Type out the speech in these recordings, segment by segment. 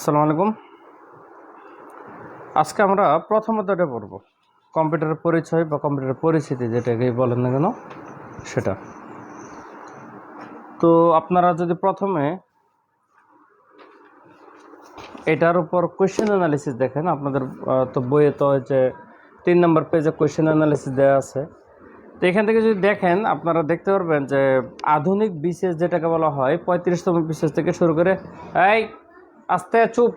আসসালামু আলাইকুম। আজকে আমরা প্রথমত এটা পড়ব কম্পিউটারের পরিচয় বা কম্পিউটারের পরিচিতি, যেটাকেই বলেন না কেন সেটা। তো আপনারা যদি প্রথমে এটার উপর কোয়েশ্চেন অ্যানালিসিস দেখেন, আপনাদের তো বইয়ে তো যে 3 নম্বর পেজে কোয়েশ্চেন অ্যানালিসিস দেওয়া আছে। তো এখান থেকে যদি দেখেন আপনারা দেখতে পারবেন যে আধুনিক বিসিএস যেটাকে বলা হয় 35তম বিসিএস থেকে শুরু করে, এই আস্তে চুপ,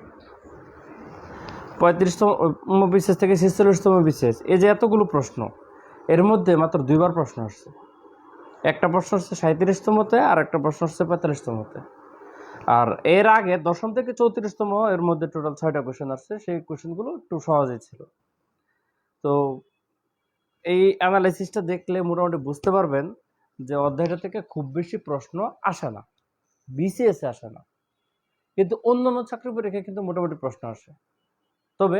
35তম বিসিএস থেকে 46তম বিসিএস, এই যে এতগুলো প্রশ্ন, এর মধ্যে মাত্র 2বার প্রশ্ন আসছে। একটা প্রশ্ন আসছে 37তমতে আর একটা প্রশ্ন আসছে 45তমতে। আর এর আগে 10ম থেকে 34তম এর মধ্যে টোটাল 6টা কোয়েশ্চেন আসছে। সেই কোয়েশ্চেনগুলো একটু সহজই ছিল। তো এই অ্যানালাইসিসটা দেখলে মোটামুটি বুঝতে পারবেন যে অধ্যায়টা থেকে খুব বেশি প্রশ্ন আসে না, বিসিএসে আসে না, কিন্তু অন্যান্য চাকরি পরীক্ষায় কিন্তু মোটামুটি প্রশ্ন আসে। তবে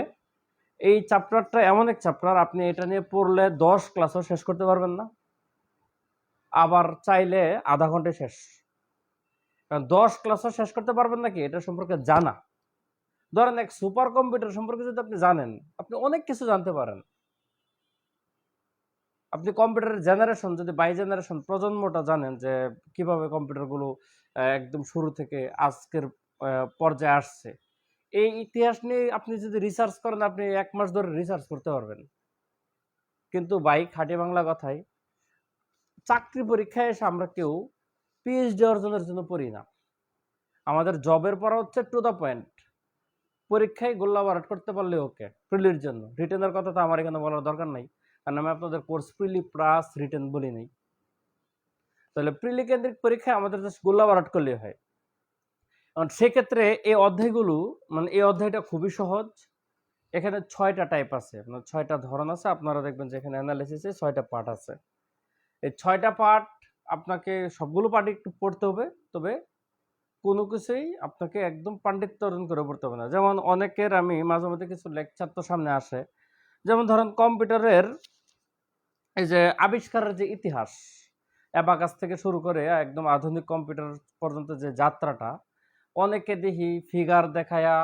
এই চ্যাপ্টারটা এমন এক চ্যাপ্টার, আপনি এটা নিয়ে পড়লে 10 ক্লাসও শেষ করতে পারবেন না, আবার চাইলে আধা ঘন্টায় শেষ। কারণ 10 ক্লাসও শেষ করতে পারবেন নাকি এটা সম্পর্কে জানা। ধরেন এক সুপার কম্পিউটার সম্পর্কে যদি আপনি জানেন, আপনি অনেক কিছু জানতে পারেন। আপনি কম্পিউটারের জেনারেশন, যদি বাই জেনারেশন প্রজন্মটা জানেন যে কিভাবে কম্পিউটারগুলো একদম শুরু থেকে আজকের পর্যায়ে আসছে, এই ইতিহাস নিয়ে আপনি যদি রিসার্চ করেন, আপনি 1 মাস ধরে রিসার্চ করতে পারবেন। কিন্তু ভাই খাঁটি বাংলা কথায়, চাকরি পরীক্ষায় এসে আমরা কেউ পিএইচডি অর্জনের জন্য পড়ি না। আমাদের জবের পড়া হচ্ছে টু দ্য পয়েন্ট। পরীক্ষায় গোল্লা বারাট করতে পারলে ওকে, প্রিলির জন্য। রিটেনের কথা তো আমার এখানে বলার দরকার নাই, কারণ আমি আপনাদের কোর্স প্রিলি প্লাস রিটেন বলি নাই। তাহলে প্রিলি কেন্দ্রিক পরীক্ষায় আমাদের জাস্ট গোল্লা বারাট করলেই হয়। কারণ সেক্ষেত্রে এই অধ্যায়গুলো, মানে এই অধ্যায়টা খুবই সহজ। এখানে 6টা টাইপ আছে, মানে 6টা ধরন আছে। আপনারা দেখবেন যে এখানে অ্যানালিসিসে 6টা পার্ট আছে। এই 6টা পার্ট আপনাকে সবগুলো পার্ট একটু পড়তে হবে, তবে কোনো কিছুই আপনাকে একদম পাণ্ডিত্য অর্জন করে পড়তে হবে না। যেমন অনেকের আমি মাঝে মধ্যে কিছু লেকচার তো সামনে আসে, যেমন ধরেন কম্পিউটারের এই যে আবিষ্কারের যে ইতিহাস, অ্যাবাকাস থেকে শুরু করে একদম আধুনিক কম্পিউটার পর্যন্ত যে যাত্রাটা, অনেকে দেখি ফিগার দেখায়া,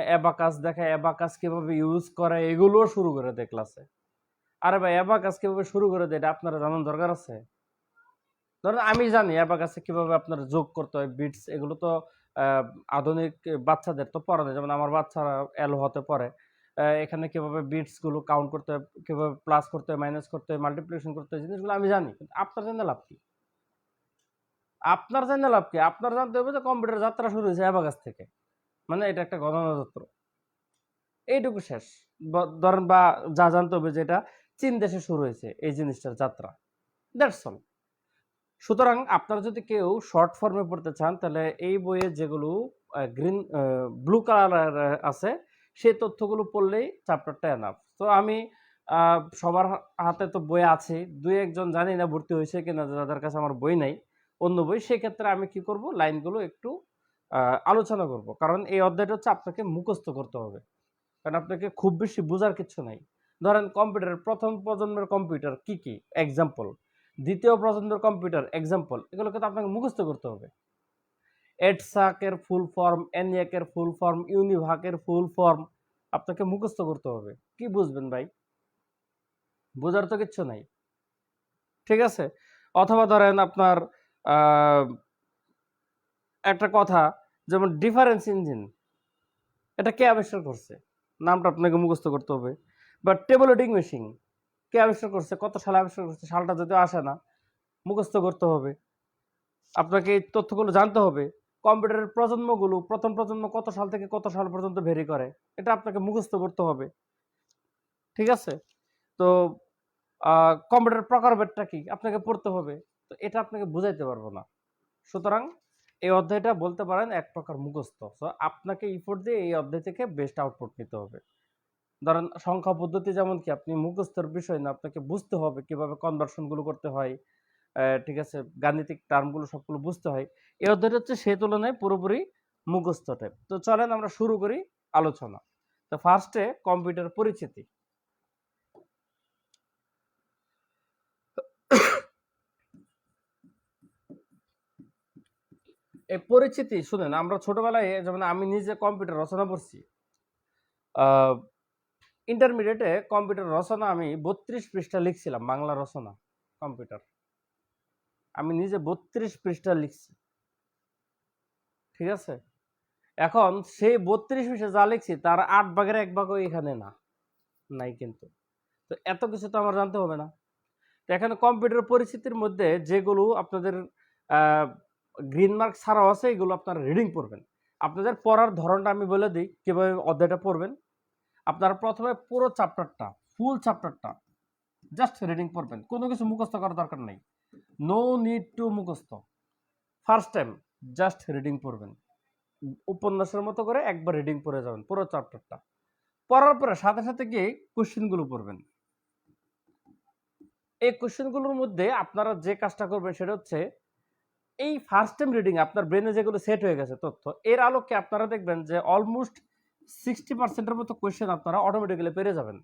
অ্যাবাকাস দেখায়, অ্যাবাকাস কিভাবে ইউজ করে এগুলোও শুরু করে দেয় ক্লাসে। আরে ভাই, অ্যাবাকাস কিভাবে শুরু করে দেয় এটা আপনারা জানার দরকার আছে? ধরেন আমি জানি অ্যাবাকাসে কিভাবে আপনার যোগ করতে হয়, বিটস, এগুলো তো আহ, আধুনিক বাচ্চাদের তো পড়া যায়। যেমন আমার বাচ্চারা এলো হতে পড়ে, এখানে কিভাবে বিটস গুলো কাউন্ট করতে হয়, কিভাবে প্লাস করতে হয়, মাইনাস করতে হয়, মাল্টিপ্লিকেশন করতে হয়, জিনিসগুলো আমি জানি। কিন্তু আপনার জানতে লাভ কি? আপনার জানতে লাভ কি? আপনার জানতে হবে যে কম্পিউটার যাত্রা শুরু হয়েছে অ্যাবাকাস থেকে, মানে এটা একটা গণনা যন্ত্র, এইটুকু শেষ। ধরেন বা যা জানতে হবে যেটা চীন দেশে শুরু হয়েছে এই জিনিসটার যাত্রা, দ্যাটস অল। সুতরাং আপনারা যদি কেউ শর্ট ফর্মে পড়তে চান, তাহলে এই বইয়ে যেগুলো গ্রিন ব্লু কালার আছে, সেই তথ্যগুলো পড়লেই চ্যাপ্টারটা এনাফ। তো আমি সবার হাতে তো বই আছে, দুই একজন জানি না ভর্তি হয়েছে কিনা, যাদের কাছে আমার বই নাই, অন্য বই, সেক্ষেত্রে আমি কি করব, লাইনগুলো একটু আলোচনা করব। কারণ এই অধ্যায়টা হচ্ছে আপনাকে মুখস্থ করতে হবে, কারণ আপনাকে খুব বেশি বোঝার কিছু নাই। ধরেন কম্পিউটার, প্রথম প্রজন্মের কম্পিউটার কি কি এক্সাম্পল, দ্বিতীয় প্রজন্মের কম্পিউটার এক্সাম্পল, এগুলোকে তো আপনাকে মুখস্থ করতে হবে। এডসাকের ফুল ফর্ম, এনিয়াকের ফুল ফর্ম, ইউনিভাকের ফুল ফর্ম আপনাকে মুখস্থ করতে হবে। কি বুঝবেন ভাই? বোঝার তো কিচ্ছু নাই, ঠিক আছে? অথবা ধরেন আপনার আহ, একটা কথা, যেমন ডিফারেন্স ইঞ্জিন, এটা কে আবিষ্কার করছে, নামটা আপনাকে মুখস্থ করতে হবে। বা টেবল লোডিং মেশিন কে আবিষ্কার করছে, কত সালে আবিষ্কার করছে, সালটা যদিও আসে না, মুখস্থ করতে হবে। আপনাকে এই তথ্যগুলো জানতে হবে। কম্পিউটারের প্রজন্মগুলো, প্রথম প্রজন্ম কত সাল থেকে কত সাল পর্যন্ত ভেরি করে, এটা আপনাকে মুখস্থ করতে হবে, ঠিক আছে? তো কম্পিউটার প্রকারভেদটা কি আপনাকে পড়তে হবে। তো এটা আপনাকে বুঝাইতে পারবো না। সুতরাং এই অধ্যায়টা বলতে পারেন এক প্রকার মুখস্থ। তো আপনাকে ইফোর্ট দিয়ে এই অধ্যায় থেকে বেস্ট আউটপুট নিতে হবে। ধরেন সংখ্যা পদ্ধতি যেমন কি আপনি মুখস্থের বিষয় না, আপনাকে বুঝতে হবে কিভাবে কনভার্সন গুলো করতে হয়, ঠিক আছে, গাণিতিক টার্মগুলো সবগুলো বুঝতে হয়। এই অধ্যায়টা হচ্ছে সেই তুলনায় পুরোপুরি মুখস্থ টাইপ। তো চলেন আমরা শুরু করি আলোচনা। তো ফার্স্টে কম্পিউটার পরিচিতি। এই পরিচিতি শুনেন, আমরা ছোটবেলায় যেমন আমি নিজে কম্পিউটার রচনা পড়ছি। ইন্টারমিডিয়েটে কম্পিউটার রচনা আমি 32 পৃষ্ঠা লিখছিলাম, বাংলা রচনা কম্পিউটার। আমি নিজে 32 পৃষ্ঠা লিখছি, ঠিক আছে? এখন সেই 32 পৃষ্ঠা যা লিখছি তার 8 ভাগের 1 ভাগও এখানে নাই কিন্তু। তো এত কিছু তো আমার জানতে হবে না। তো এখানে কম্পিউটার পরিচিতির মধ্যে যেগুলো আপনাদের গ্রিন মার্ক ছাড়াও আছে, এগুলো আপনারা রিডিং পড়বেন। আপনাদের পড়ার ধরনটা আমি বলে দিই কিভাবে অধ্যায়টা পড়বেন। আপনারা প্রথমে পুরো চ্যাপ্টারটা, ফুল চ্যাপ্টারটা জাস্ট রিডিং পড়বেন, কোনো কিছু মুখস্থ করার দরকার নেই, নো নিড টু মুখস্থ। ফার্স্ট টাইম জাস্ট রিডিং পড়বেন, উপন্যাসের মতো করে একবার রিডিং পড়ে যাবেন পুরো চ্যাপ্টারটা। পড়ার পরে সাথে সাথে গিয়ে কোশ্চেনগুলো পড়বেন। এই কোশ্চেনগুলোর মধ্যে আপনারা যে কাজটা করবেন সেটা হচ্ছে, এই ফার্স্ট টাইম রিডিং আপনার ব্রেনে যেগুলো সেট হয়ে গেছে তথ্য, এর আলোকে আপনারা দেখবেন যে অলমোস্ট 60% মতো কোয়েশ্চেন আপনারা অটোমেটিক্যালি পেরে যাবেন।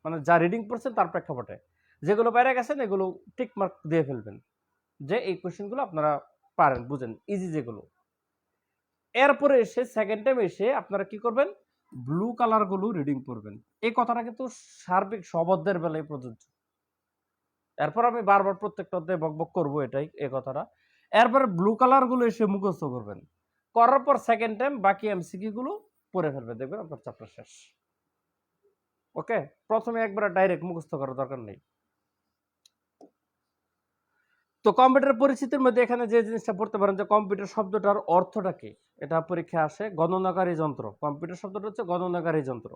মানে যা রিডিং পড়ছেন তার প্রেক্ষাপটে যেগুলো পেরে গেছেন এগুলো টিক মার্ক দিয়ে ফেলবেন যে এই কোয়েশ্চেনগুলো আপনারা পারেন, বুঝেন, ইজি যেগুলো। এরপরে এসে সেকেন্ড টাইম এসে আপনারা কি করবেন, ব্লু কালারগুলো রিডিং পড়বেন। এই কথাটা কিন্তু সার্বিক সব অধ্যায়ের বেলায় প্রযোজ্য। এরপর আমি বারবার প্রত্যেকটা অধ্যায়ে বকবক করবো এটাই, এই কথাটা। এরপরে ব্লু কালারগুলো এসে মুখস্থ করবেন, করার পর সেকেন্ড টাইম বাকি এমসিকিউ গুলো পড়ে ফেলবেন, দেখবেন আপনার চ্যাপ্টার শেষ। ওকে, প্রথমে একবার ডাইরেক্ট মুখস্থ করার দরকার নেই। তো কম্পিউটার পরিচিতির মধ্যে এখানে যে জিনিসটা পড়তে পারেন যে কম্পিউটার শব্দটার অর্থটা কি, এটা পরীক্ষা আসে। গণনাকারী যন্ত্র, কম্পিউটার শব্দটা হচ্ছে গণনাকারী যন্ত্র।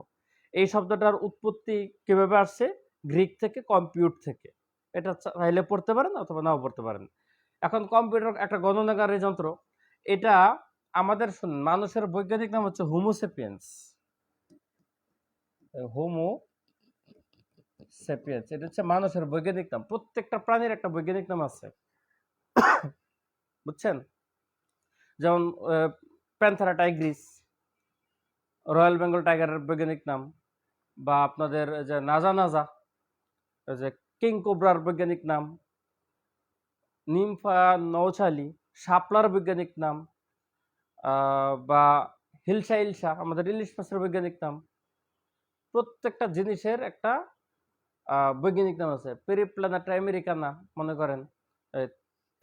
এই শব্দটার উৎপত্তি কিভাবে আসছে, গ্রিক থেকে, কম্পিউট থেকে। এটা চাইলে পড়তে পারেন অথবা নাও পড়তে পারেন। এখন কম্পিউটার একটা গণনাকারী যন্ত্র, এটা আমাদের মানুষের বৈজ্ঞানিক নাম হচ্ছে হোমোসেপিয়েন্স। হোমো সেপিয়েন্স এটা হচ্ছে মানুষের বৈজ্ঞানিক নাম। প্রত্যেকটা প্রাণীর একটা বৈজ্ঞানিক নাম আছে, বুঝছেন? যেমন প্যান্থারা টাইগ্রিস, রয়্যাল বেঙ্গল টাইগারের বৈজ্ঞানিক নাম, বা আপনাদের যে নাজা নাজা, যে কিং কোবরার বৈজ্ঞানিক নাম, নিমফা নৌচালি শাপলার বৈজ্ঞানিক নাম, বা হিলসা ইলসা আমাদের ইলিশ মাছের বৈজ্ঞানিক নাম। প্রত্যেকটা জিনিসের একটা বৈজ্ঞানিক নাম আছে। পেরিপ্ল্যানেটা আমেরিকানা মনে করেন,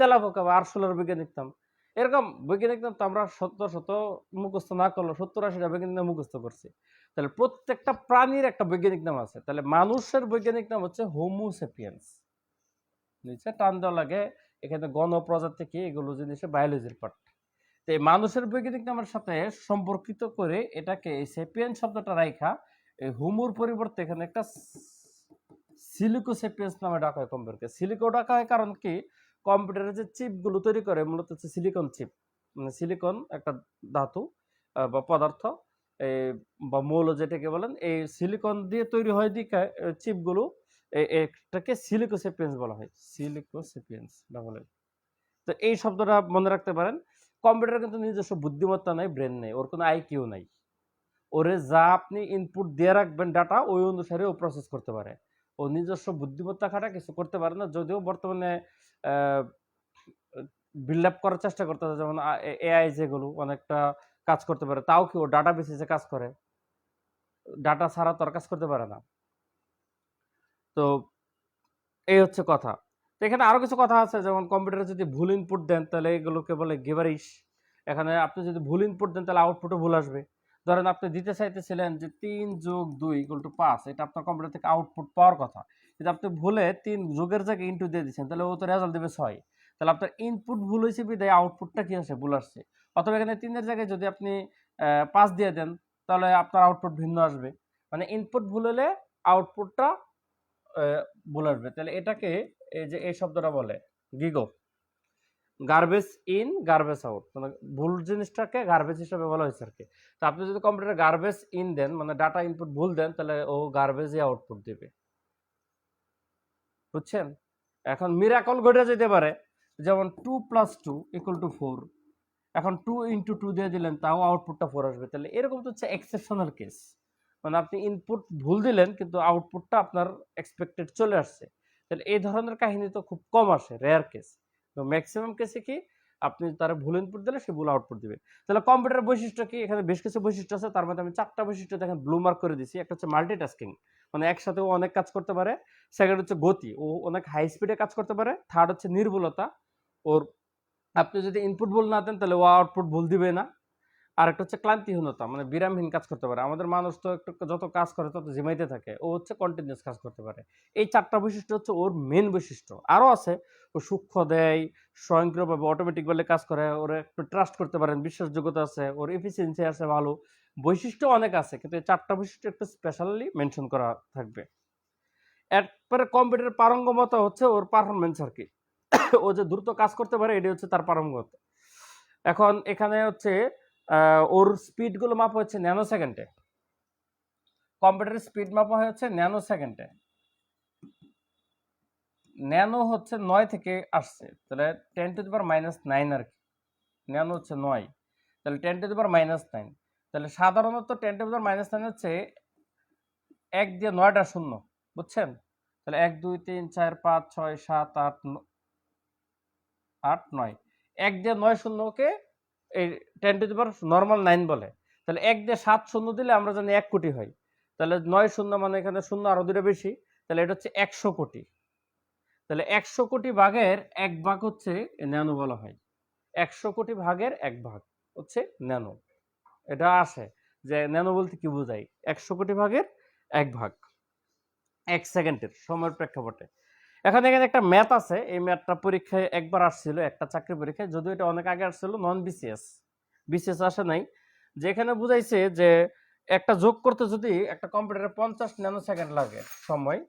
তেলাপোকা বা আরশোলার বৈজ্ঞানিক নাম। এরকম বৈজ্ঞানিক নাম তো আমরা শত মুখস্থ না করলেও 70-80টা বৈজ্ঞানিক নাম মুখস্থ করছি। তাহলে প্রত্যেকটা প্রাণীর একটা বৈজ্ঞানিক নাম আছে। তাহলে মানুষের বৈজ্ঞানিক নাম হচ্ছে হোমোসেপিয়েন্স। নিচে টান দেওয়া লাগে, এখানে গণ প্রজাতি কি, এগুলো জিনিসের বায়োলজির পার্ট। তো এই মানুষের বৈজ্ঞানিক নামের সাথে সম্পর্কিত করে এটাকে এই সেপিয়েন্স শব্দটা রাইখা এই হোমোর পরিবর্তে এখানে একটা সিলিকোসেপিয়েন্স নামে ডাকা হয় কম্পিউটারকে। সিলিকো ডাকা হয় কারণ কি, কম্পিউটারের যে চিপগুলো তৈরি করে মূলত হচ্ছে সিলিকন চিপ। মানে সিলিকন একটা ধাতু বা পদার্থ, বা মৌল যেটাকে বলেন, এই সিলিকন দিয়ে তৈরি হয় দিকে চিপগুলো, এটাকে সিলিকোসেপিয়েন্স বলা হয়। সিলিকোসেপিয়েন্স ডাবল। তো এই শব্দটা মনে রাখতে পারেন। কম্পিউটার কিন্তু নিজস্ব বুদ্ধিমত্তা নাই, ব্রেন নেই, ওর কোনো আইকিউ নাই। ওরে যা আপনি ইনপুট দিয়ে রাখবেন ডাটা, ওই অনুসারে ও প্রসেস করতে পারে। ও নিজস্ব বুদ্ধিমত্তা খাটা কিছু করতে পারে না, যদিও বর্তমানে বিল্ড আপ করার চেষ্টা করতেছে। যেমন এআই যেগুলো অনেকটা কাজ করতে পারে, তাও কি ও ডাটা বেসিসে কাজ করে, ডাটা ছাড়া তো আর কাজ করতে পারে না। তো এই হচ্ছে কথা। তো এখানে আরো কিছু কথা আছে, যেমন কম্পিউটারে যদি ভুল ইনপুট দেন তাহলে এগুলোকে বলে গিবারিশ। এখানে আপনি যদি ভুল ইনপুট দেন তাহলে আউটপুটও ভুল আসবে। ধরেন আপনি দিতে চাইতেছিলেন যে 3+2 = 5, এটা আপনার কম্পিউটার থেকে আউটপুট পাওয়ার কথা, কিন্তু আপনি ভুলে 3 যোগের জায়গায় ইনটু দিয়ে দিচ্ছেন, তাহলে ও তো রেজাল্ট দেবে 6। তাহলে আপনার ইনপুট ভুল হয়েছে বিধায় আউটপুটটা কি আসে, ভুল আসছে। অথবা এখানে 3-এর জায়গায় যদি আপনি 5 দিয়ে দেন তাহলে আপনার আউটপুট ভিন্ন আসবে। মানে ইনপুট ভুল হলে আউটপুটটা ভুল আসবে। তাহলে এটাকে এই যে এই শব্দটা বলে GIGO, garbage in garbage out, মানে ভুল জিনিসটাকে গার্বেজ হিসেবে বলা হয়েছে আর কি। তো আপনি যদি কম্পিউটারে গার্বেজ ইন দেন, মানে ডাটা ইনপুট ভুল দেন, তাহলে ও গার্বেজই আউটপুট দিবে, বুঝছেন? এখন মিরাকল ঘটে যেতে পারে, যেমন 2+2 = 4, এখন 2 × 2 দিয়ে দিলেন তাও আউটপুটটা 4 আসবে। তাহলে এরকম তো হচ্ছে এক্সেপশনাল কেস, মানে আপনি ইনপুট ভুল দিলেন কিন্তু আউটপুটটা আপনার এক্সপেক্টেড চলে আসছে। তাহলে এই ধরনের কাহিনী তো খুব কম আসে, রেয়ার কেস। তো ম্যাক্সিমাম কেসে কি, আপনি তার ভুল ইনপুট দিলে সে ভুল আউটপুট দিবে। তাহলে কম্পিউটারের বৈশিষ্ট্য কি? এখানে বেশ কিছু বৈশিষ্ট্য আছে, তার মধ্যে আমি ৪ টা বৈশিষ্ট্য দেখেন ব্লু মার্ক করে দিছি। একটা হচ্ছে মাল্টিটাস্কিং, মানে একসাথে ও অনেক কাজ করতে পারে। সেকেন্ড হচ্ছে গতি, ও অনেক হাই স্পিডে কাজ করতে পারে। থার্ড হচ্ছে নির্ভুলতা, ওর আপনি যদি ইনপুট ভুল না দেন তাহলে ও আউটপুট ভুল দিবে না। আরেকটা হচ্ছে ক্লান্তিহীনতা, মানে বিরামহীন কাজ করতে পারে। আমাদের মানুষ তো একটু যত কাজ করে তত ঝিমাইতে থাকে, ও হচ্ছে কন্টিনিউয়াস কাজ করতে পারে। এই ৪ টা বৈশিষ্ট্য হচ্ছে ওর মেইন বৈশিষ্ট্য। আরো আছে, ও সূক্ষ্ম দেয়, স্বয়ংক্রিয়ভাবে অটোমেটিক বলে কাজ করে, ওরা একটু ট্রাস্ট করতে পারেন, বিশ্বাসযোগ্যতা আছে, ওর এফিসিয়েন্সি আছে ভালো। বৈশিষ্ট্য অনেক আছে, কিন্তু এই ৪ টা বৈশিষ্ট্য একটু স্পেশালি মেনশন করা থাকবে। এরপরে কম্পিউটারের পারঙ্গমতা হচ্ছে ওর পারফরম্যান্স আর কি। ও যে দ্রুত কাজ করতে পারে এটি হচ্ছে তার পারঙ্গমতা। এখন এখানে হচ্ছে ওর স্পিড গুলো মাপা হচ্ছে ন্যানো সেকেন্ডে। কম্পিউটারের স্পিড মাপা হচ্ছে ন্যানো সেকেন্ডে। ন্যানো হচ্ছে ৯ থেকে আসছে, তাহলে 10⁻⁹ আর কি। ন্যানো হচ্ছে ৯, তাহলে 10⁻⁹। তাহলে সাধারণত 10⁻⁹ হচ্ছে ১ দিয়ে ৯টা শূন্য, বুঝছেন? তাহলে ১ ২ ৩ ৪ ৫ ৬ ৭ ৮ ৮ ৯, ১ দিয়ে ৯ শূন্যকে এই 10⁻৯ বলে। তাহলে ১ দিয়ে ৭ শূন্য দিলে আমরা জানি ১ কোটি হয়। তাহলে ৯ শূন্য মানে এখানে শূন্য আরো ২টা বেশি, তাহলে এটা হচ্ছে ১০০ কোটি। তাহলে ১০০ কোটি ভাগের ১ ভাগ হচ্ছে ন্যানো বলা হয়। ১০০ কোটি ভাগের ১ ভাগ হচ্ছে ন্যানো। এটা আসে যে ন্যানো বলতে কি বোঝায়? ১০০ কোটি ভাগের ১ ভাগ ১ সেকেন্ডের সময়ের প্রেক্ষাপটে। এখন এখানে একটা ম্যাথ আছে, এই ম্যাথটা পরীক্ষায় একবার আসছিল, একটা চাকরি পরীক্ষায়, যদিও এটা অনেক আগে আসছিল, নন বিসিএস, বিসিএস আসে নাই। যেখানে বুঝাইছে যে একটা যোগ করতে যদি একটা কম্পিউটারে ৫০ ন্যানো সেকেন্ড লাগে সময়,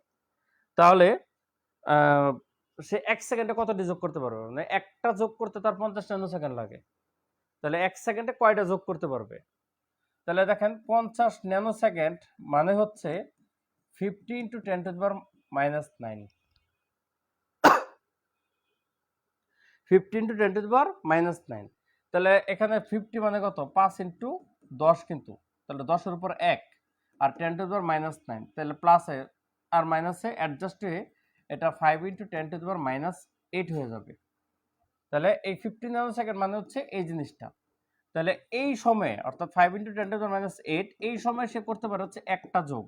তাহলে সে ১ সেকেন্ডে কতটি যোগ করতে পারবে? মানে একটা যোগ করতে তার ৫০ ন্যানো সেকেন্ড লাগে, তাহলে ১ সেকেন্ডে কয়টা যোগ করতে পারবে? তাহলে দেখেন ৫০ ন্যানো সেকেন্ড মানে হচ্ছে 50 × 10⁻⁹। 50 × 10⁻⁹। তাহলে এখানে 50 মানে কত? ৫ × ১০ কিন্তু, তাহলে ১০ এর উপর ১ আর 10⁻⁹, তাহলে প্লাসে আর মাইনাসে অ্যাডজাস্ট হয়ে এটা ৫ × 10⁻৮ হয়ে যাবে। তাহলে এই 50 ন্যানো সেকেন্ড মানে হচ্ছে এই জিনিসটা। তাহলে এই সময়ে অর্থাৎ ৫ × 10⁻৮ এই সময় সে করতে পারে হচ্ছে একটা যোগ,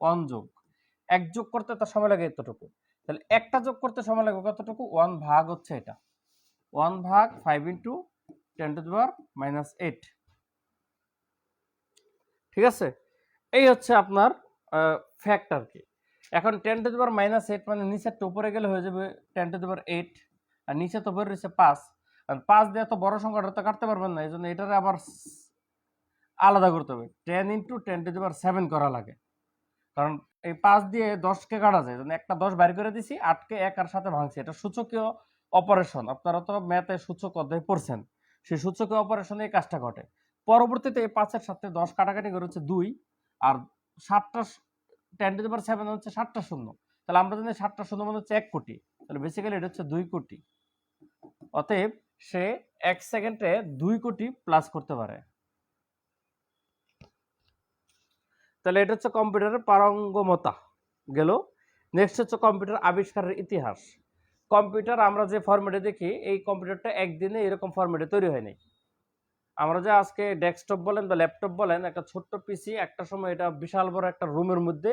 ১ যোগ। ১ যোগ করতে তার সময় লাগে এতটুকু। তাহলে একটা যোগ করতে সময় লাগবে কতটুকু? 1 ভাগ হচ্ছে এটা, 1 ভাগ 5 × 10⁻৮। ঠিক আছে? এই হচ্ছে আপনার ফ্যাক্ট আর কি। এখন 10⁻⁸ মানে নিচেরটা উপরে গেলে হয়ে যাবে 10⁸, আর নিচে তো বের হয়েছে ৫। আর ৫ দিয়ে এত বড় সংখ্যাটা তো কাটতে পারবেন না, এই জন্য এটারে আবার আলাদা করতে হবে, 10 × 10⁷ করা লাগে। কারণ এই ৫ দিয়ে ১০কে কাটা যায়, একটা ১০ বাইর করে দিছি, ৮কে ১ আর সাথে ভাঙছি, এটা সূচকীয় অপারেশন। আপনারা তো ম্যাথে সূচক অধ্যায় পড়ছেন, সেই সূচকীয় অপারেশনে এই কাজটা ঘটে। পরবর্তীতে এই ৫ এর সাথে ১০ কাটাকাটি করে হচ্ছে ২, আর ৭টা 10⁷ হচ্ছে ৭টা শূন্য। তাহলে আমরা জানি ৭টা শূন্য মানে হচ্ছে ১ কোটি। তাহলে বেসিক্যালি এটা হচ্ছে ২ কোটি। অতএব সে ১ সেকেন্ডে ২ কোটি প্লাস করতে পারে। তাহলে এটা হচ্ছে কম্পিউটারের পারঙ্গমতা গেল। নেক্সট হচ্ছে কম্পিউটার আবিষ্কারের ইতিহাস। কম্পিউটার আমরা যে ফরম্যাটে দেখি, এই কম্পিউটারটা একদিনে এরকম ফরম্যাটে তৈরি হয়নি। আমরা যে আজকে ডেস্কটপ বলেন বা ল্যাপটপ বলেন, একটা ছোট্ট পিসি একটা সময় এটা বিশাল বড় একটা রুমের মধ্যে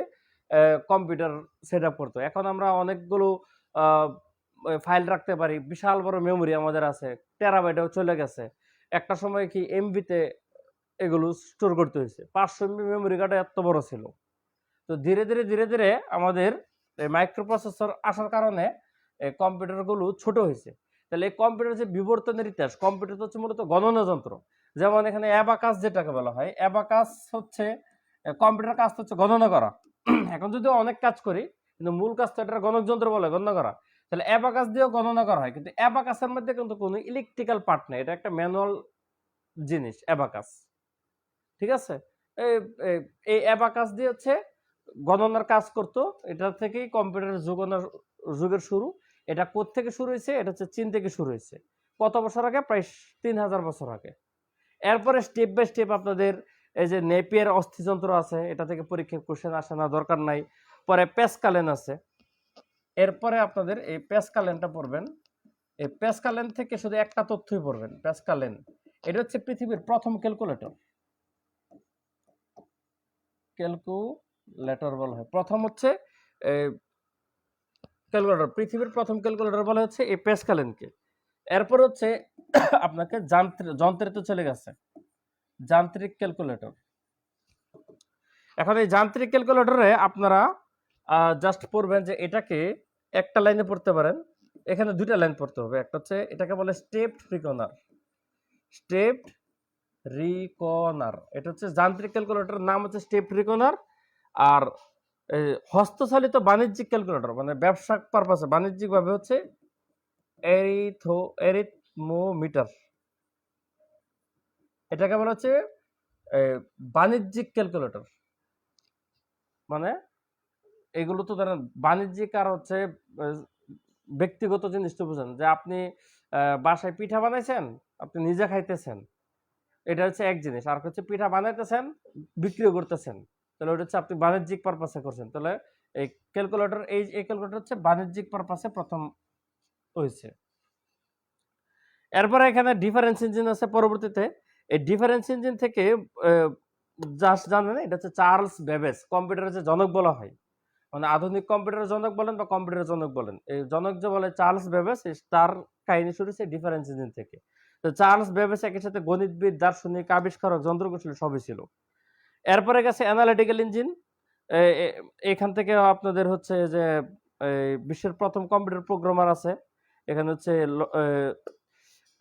কম্পিউটার সেট আপ করতো। এখন আমরা অনেকগুলো ফাইল রাখতে পারি, বিশাল বড় মেমোরি আমাদের আছে, টেরাবাইটেও চলে গেছে। একটা সময় কি এমবিতে এগুলো স্টোর করতে হয়েছে, ৫০০ এমবি মেমোরি কার্ডে এত বড় ছিল। তো ধীরে ধীরে ধীরে ধীরে আমাদের মাইক্রো প্রসেসর আসার কারণে কম্পিউটারগুলো ছোট হয়েছে। তাহলে এই কম্পিউটার যে বিবর্তনের ইতিহাস, কম্পিউটার হচ্ছে মূলত গণনা যন্ত্র। যেমন এখানে অ্যাবাকাস যেটাকে বলা হয়, অ্যাবাকাস হচ্ছে কম্পিউটার কাজ হচ্ছে গণনা করা। এখন যদি অনেক কাজ করি, কিন্তু মূল কাজ তো এটা গণক যন্ত্র বলে, গণনা করা। তাহলে অ্যাবাকাস দিয়েও গণনা করা হয়, কিন্তু অ্যাবাকাসের মধ্যে কিন্তু কোনো ইলেকট্রিক্যাল পার্ট নেই, এটা একটা ম্যানুয়াল জিনিস অ্যাবাকাস। ঠিক আছে? এই অ্যাবাকাস দিয়ে হচ্ছে গণনার কাজ করতো। এটা থেকেই কম্পিউটারের যুগের শুরু। এটা কোত্থেকে শুরু হয়েছে? এটা হচ্ছে চীন থেকে শুরু হয়েছে। কত বছর আগে? প্রায় ৩০০০ বছর আগে। এরপরে স্টেপ বাই স্টেপ আপনাদের এই যে নেপিয়ার অস্থিযন্ত্র আছে, এটা থেকে পরীক্ষায় কোশ্চেন আসে না, দরকার নাই। পরে প্যাসকালেন আছে। এরপরে আপনাদের এই প্যাসকালেনটা পড়বেন, এই প্যাসকালেন থেকে শুধু একটা তথ্যই পড়বেন, প্যাসকালেন। এটা হচ্ছে পৃথিবীর প্রথম ক্যালকুলেটর। ক্যালকুলেটর বলা হয় প্রথম হচ্ছে ক্যালকুলেটর, পৃথিবীর প্রথম ক্যালকুলেটর বলা হচ্ছে এই প্যাসকালেনকে। এরপর হচ্ছে আপনাকে যন্ত্রে তো চলে গেছে, যান্ত্রিক ক্যালকুলেটর। এখন এই যান্ত্রিক ক্যালকুলেটরে আপনারা জাস্ট পড়বেন যে এটাকে একটা লাইনে পড়তে পারেন, এখানে দুইটা লাইন পড়তে হবে। একটা হচ্ছে এটাকে বলে স্টেপড রিকনার, স্টেপড রিকনার। এটা হচ্ছে যান্ত্রিক ক্যালকুলেটরের নাম হচ্ছে স্টেপড রিকনার। আর হস্তচালিত বাণিজ্যিক ক্যালকুলেটর মানে ব্যবসা পারপাসে বাণিজ্যিকভাবে হচ্ছে এরিথমোমিটার। এটাকে বলা হচ্ছে বাণিজ্যিক ক্যালকুলেটর। মানে এগুলো তো ধরেন বাণিজ্যিক আর হচ্ছে ব্যক্তিগত জিনিস তো বুঝেন, যে আপনি বাসায় পিঠা বানাইছেন, আপনি নিজে খাইতেছেন, এটা হচ্ছে এক জিনিস। আর হচ্ছে পিঠা বানাইতেছেন, বিক্রিও করতেছেন, তাহলে ওটা হচ্ছে আপনি বাণিজ্যিক পারপাসে করছেন। তাহলে এই ক্যালকুলেটর, এই ক্যালকুলেটর হচ্ছে বাণিজ্যিক পারপাসে প্রথম হয়েছে। এরপরে এখানে ডিফারেন্স ইঞ্জিন আছে পরবর্তীতে। এই ডিফারেন্স ইঞ্জিন থেকে জাস্ট জানেন এটা হচ্ছে চার্লস বেবেজ, কম্পিউটারের যে জনক বলা হয়, মানে আধুনিক কম্পিউটারের জনক বলেন বা কম্পিউটারের জনক বলেন, এই জনক যে বলে চার্লস বেবেজ, তার কাহিনী শুরু হয়েছে ডিফারেন্স ইঞ্জিন থেকে। তো চার্লস বেবেজ একই সাথে গণিতবিদ, দার্শনিক, আবিষ্কারক, যন্ত্রকৌশলী সবই ছিল। এরপরে গেছে অ্যানালিটিক্যাল ইঞ্জিন। এখান থেকে আপনাদের হচ্ছে যে বিশ্বের প্রথম কম্পিউটার প্রোগ্রামার আছে, এখানে হচ্ছে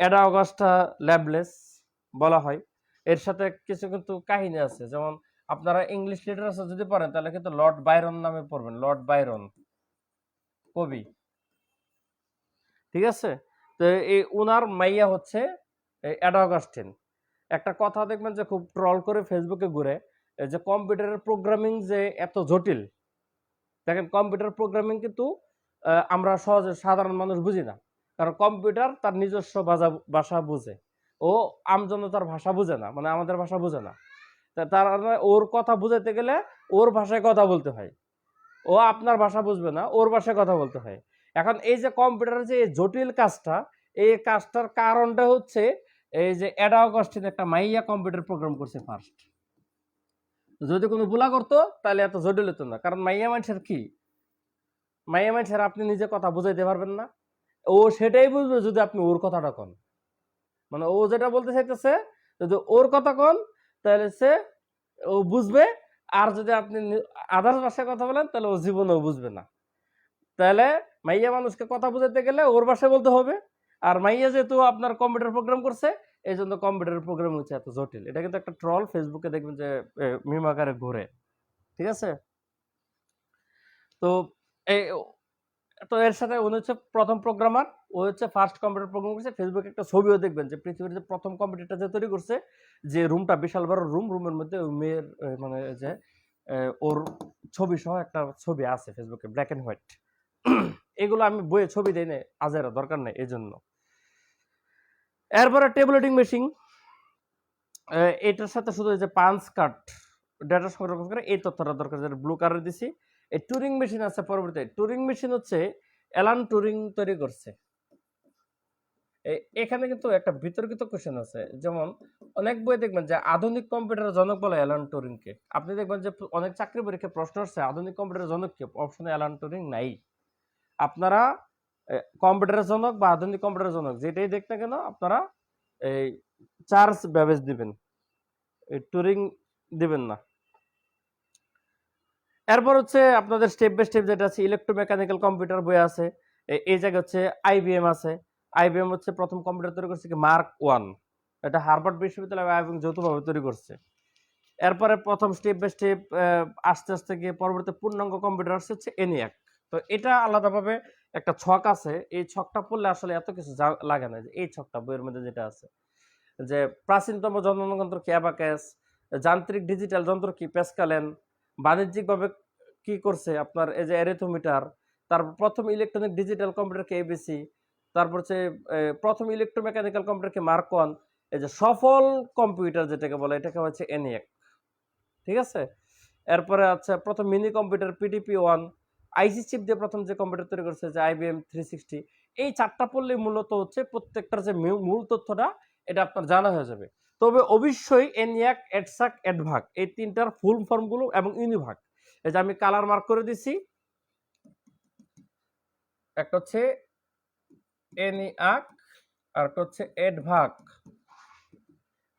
অ্যাডা অগাস্টা ল্যাবলেস বলা হয়। এর সাথে কিছু কিন্তু কাহিনী আছে, যেমন আপনারা ইংলিশ লিটারেচার যদি পড়েন তাহলে কিন্তু লর্ড বাইরন নামে পড়বেন, লর্ড বাইরন কবি, ঠিক আছে। তো এই উনার মাইয়া হচ্ছে অ্যাডা অগাস্টিন। একটা কথা দেখবেন যে খুব ট্রল করে ফেসবুকে ঘুরে, যে কম্পিউটারের প্রোগ্রামিং যে এত জটিল। দেখেন কম্পিউটার প্রোগ্রামিং কিন্তু আমরা সহজে সাধারণ মানুষ বুঝি না, কারণ কম্পিউটার তার নিজস্ব ভাষা বুঝে, ও আমজনতার ভাষা বুঝে না, মানে আমাদের ভাষা বুঝে না। তার ওর কথা বুঝাইতে গেলে ওর ভাষায় কথা বলতে হয়, ও আপনার ভাষা বুঝবে না, ওর ভাষায় কথা বলতে হয়। এখন এই যে কম্পিউটারের যে জটিল কাজটা, এই কাজটার কারণটা হচ্ছে এই যে অ্যাডা অগাস্টিন একটা মাইয়া কম্পিউটার প্রোগ্রাম করছে ফার্স্ট। যদি কোনো ভুলা করতো তাহলে এত জটিল হতো না, কারণ মাইয়া মানুষের কি, মাইয়া মানুষের আপনি নিজে কথা বুঝাইতে পারবেন না, ও সেটাই বুঝবে যদি আপনি ওর কথাটা কন। মানে ও যেটা বলতে চাইতেছে যদি ওর কথা কন তাহলে সে ও বুঝবে, আর যদি আপনি আদার্স ভাষায় কথা বলেন তাহলে ও জীবনেও বুঝবে না। তাহলে মাইয়া মানুষকে কথা বুঝাতে গেলে ওর ভাষায় বলতে হবে, আর মাইয়া যেহেতু আপনার কম্পিউটার প্রোগ্রাম করছে এই জন্য কম্পিউটার প্রোগ্রাম হচ্ছে এত জটিল। এটা কিন্তু একটা ট্রল, ফেসবুকে দেখবেন যে মিম আকারে ঘুরে, ঠিক আছে। তো এই তো এর সাথে উনি হচ্ছে প্রথম প্রোগ্রামার, ও হচ্ছে ফার্স্ট কম্পিউটার প্রোগ্রাম করছে। ফেসবুকে একটা ছবিও দেখবেন যে পৃথিবীর যে প্রথম কম্পিউটারটা যে তৈরি করছে, যে রুমটা বিশাল বড় রুম, রুমের মধ্যে ওই মেয়ের মানে যে ওর ছবি সহ একটা ছবি আছে ফেসবুকে, ব্ল্যাক এন্ড হোয়াইট। এগুলো আমি বইয়ে ছবি দেই না, আজেরা দরকার নেই এই জন্য। এরপরে টেবলেটিং মেশিন, এটার সাথে শুধু যে পাঞ্চ কার্ড ডেটা সংরক্ষণ করে এই তথ্যটা দরকার, যেটা ব্লু কালার দিছি। এই টুরিং মেশিন আছে পরবর্তীতে। টুরিং মেশিন হচ্ছে অ্যালান টুরিং তৈরি করছে। এখানে কিন্তু একটা বিতর্কিত কোশ্চেন আছে, যেমন অনেক বই দেখবেন যে আধুনিক কম্পিউটারের জনক বলে অ্যালান টুরিংকে। আপনি দেখবেন যে অনেক চাকরি পরীক্ষায় প্রশ্ন আসছে আধুনিক কম্পিউটারের জনক কে, অপশনে অ্যালান টুরিং নাই। আপনারা কম্পিউটারের জনক বা আধুনিক কম্পিউটারের জনক যেটাই দেখ না কেন আপনারা এই চার্লস ব্যাবেজ দিবেন, এই টুরিং দিবেন না। এরপর হচ্ছে আপনাদের স্টেপ বাই স্টেপ যেটা আছে ইলেকট্রোমেকানিক্যাল কম্পিউটার বই আছে। এই জায়গায় হচ্ছে আইবিএম আছে। আইবিএম হচ্ছে প্রথম কম্পিউটার তৈরি করছে কি মার্ক 1, এটা হার্ভার্ড বিশ্ববিদ্যালয় এবং যৌথভাবে তৈরি করছে। এরপরে প্রথম স্টেপ বাই স্টেপ আস্তে আস্তে গিয়ে পরবর্তী পূর্ণাঙ্গ কম্পিউটার হচ্ছে ENIAC। তো এটা আলাদাভাবে একটা ছক আছে, এই ছকটা পড়লে আসলে এত কিছু লাগে না। এই ছকটা বইয়ের মধ্যে যেটা আছে যে প্রাচীনতম যন্ত্র কি অ্যাবাকাস, যান্ত্রিক ডিজিটাল যন্ত্র কি প্যাসকালেন, বাণিজ্যিকভাবে কি করছে আপনার এই যে অ্যারিথোমিটার, তারপর প্রথম ইলেকট্রনিক ডিজিটাল কম্পিউটার কি এবিসি, তারপর হচ্ছে প্রথম ইলেকট্রোমেকানিক্যাল কম্পিউটার কি মার্ক 1, এই যে সফল কম্পিউটার যেটাকে বলে এটাকে হচ্ছে ENIAC, ঠিক আছে। এরপরে আচ্ছা প্রথম মিনি কম্পিউটার PDP-1, আইসি চিপ দিয়ে প্রথম যে কম্পিউটার তৈরি করেছে যে IBM 360, এই 4টা পড়লেই মূলত হচ্ছে প্রত্যেকটার যে মূল তথ্যটা এটা আপনার জানা হয়ে যাবে। তবে অবশ্যই ENIAC, EDSAC, EDVAC এই 3টার ফুল ফর্ম গুলো এবং ইউনিভাগ, এই যে আমি কালার মার্ক করে দিছি, একটা হচ্ছে ENIAC, আরেকটা হচ্ছে EDVAC,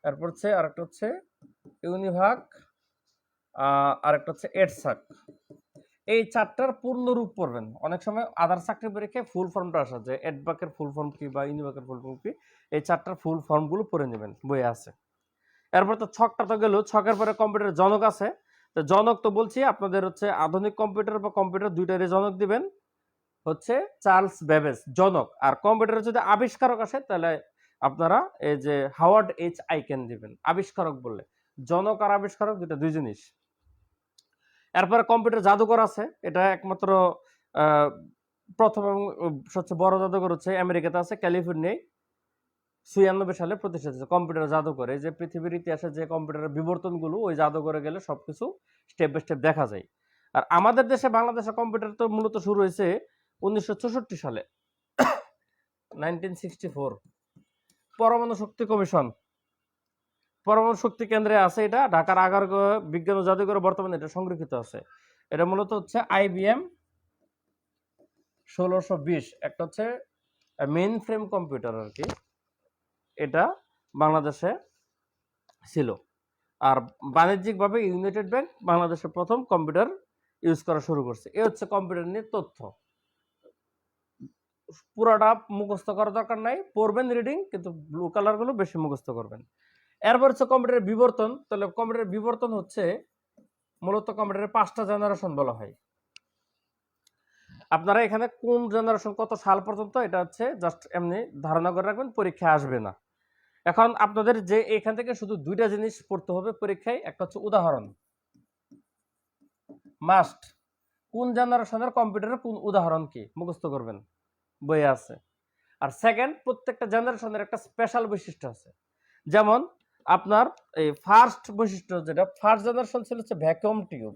তারপর হচ্ছে আরেকটা হচ্ছে ইউনিভাগ, আরেকটা হচ্ছে EDSAC। এই 4টার পূর্ণ রূপ পড়বেন। অনেক সময় আধার চাকরি পরীক্ষায় ফুল ফর্মটা আসে যে এডভাকের ফুল ফর্ম কি বা ইউনিভাকের ফুল ফর্ম কি, এই 4টার ফুল ফর্মগুলো পড়ে নেবেন, বইয়ে আছে। এরপর তো ছকটা তো গেল, ছকের পরে কম্পিউটারের জনক আছে। তো জনক তো বলছি আপনাদের হচ্ছে আধুনিক কম্পিউটার বা কম্পিউটার দুইটারই জনক দিবেন হচ্ছে চার্লস বেবেজ, জনক। আর কম্পিউটারের যদি আবিষ্কারক আসে তাহলে আপনারা এই যে হাওয়ার্ড এইচ আইকেন দিবেন আবিষ্কারক বললে। জনক আর আবিষ্কারক দুই জিনিস। এরপরে কম্পিউটার জাদুঘর আছে, এটা একমাত্র প্রথম এবং সবচেয়ে বড় জাদুঘর হচ্ছে আমেরিকাতে আছে, ক্যালিফোর্নিয়ায় 96 সালে প্রতিষ্ঠিত হয়েছে কম্পিউটার জাদুঘর। এই যে পৃথিবীর ইতিহাসে যে কম্পিউটারের বিবর্তনগুলো ওই জাদুঘরে গেলে সবকিছু স্টেপ বাই স্টেপ দেখা যায়। আর আমাদের দেশে বাংলাদেশে কম্পিউটার তো মূলত শুরু হয়েছে 1964 সালে, 1964 পরমাণু শক্তি কমিশন, পরমাণু শক্তি কেন্দ্রে আছে এটা, ঢাকার আগারগাঁও বিজ্ঞান ও জাদুঘরে বর্তমানে এটা সংরক্ষিত আছে। এটা মূলত হচ্ছে IBM 1620, একটা হচ্ছে মেইন ফ্রেম কম্পিউটার আর কি, এটা বাংলাদেশে ছিল। আর বাণিজ্যিকভাবে ইউনাইটেড ব্যাংক বাংলাদেশের প্রথম কম্পিউটার ইউজ করা শুরু করছে। এ হচ্ছে কম্পিউটার নিয়ে তথ্য। পুরাটা মুখস্থ করার দরকার নাই, পড়বেন রিডিং, কিন্তু ব্লু কালার গুলো বেশি মুখস্থ করবেন। এরপর হচ্ছে কম্পিউটারের বিবর্তন। তাহলে কম্পিউটারের বিবর্তন হচ্ছে মূলত কম্পিউটারের 5টা জেনারেশন বলা হয়। আপনারা এখানে কোন জেনারেশন কত সাল পর্যন্ত এটা হচ্ছে জাস্ট এমনি ধারণা করে রাখবেন, পরীক্ষা আসবে না। এখন আপনাদের যে এখান থেকে শুধু 2টা জিনিস পড়তে হবে পরীক্ষায়, একটা হচ্ছে উদাহরণ মাস্ট, কোন জেনারেশনের কম্পিউটারের কোন উদাহরণ কি মুখস্থ করবেন, বইয়ে আছে। আর সেকেন্ড, প্রত্যেকটা জেনারেশনের একটা স্পেশাল বৈশিষ্ট্য আছে। যেমন আপনার এই ফার্স্ট বৈশিষ্ট্য, যেটা ফার্স্ট জেনারেশন ছিল হচ্ছে ভ্যাকুয়াম টিউব।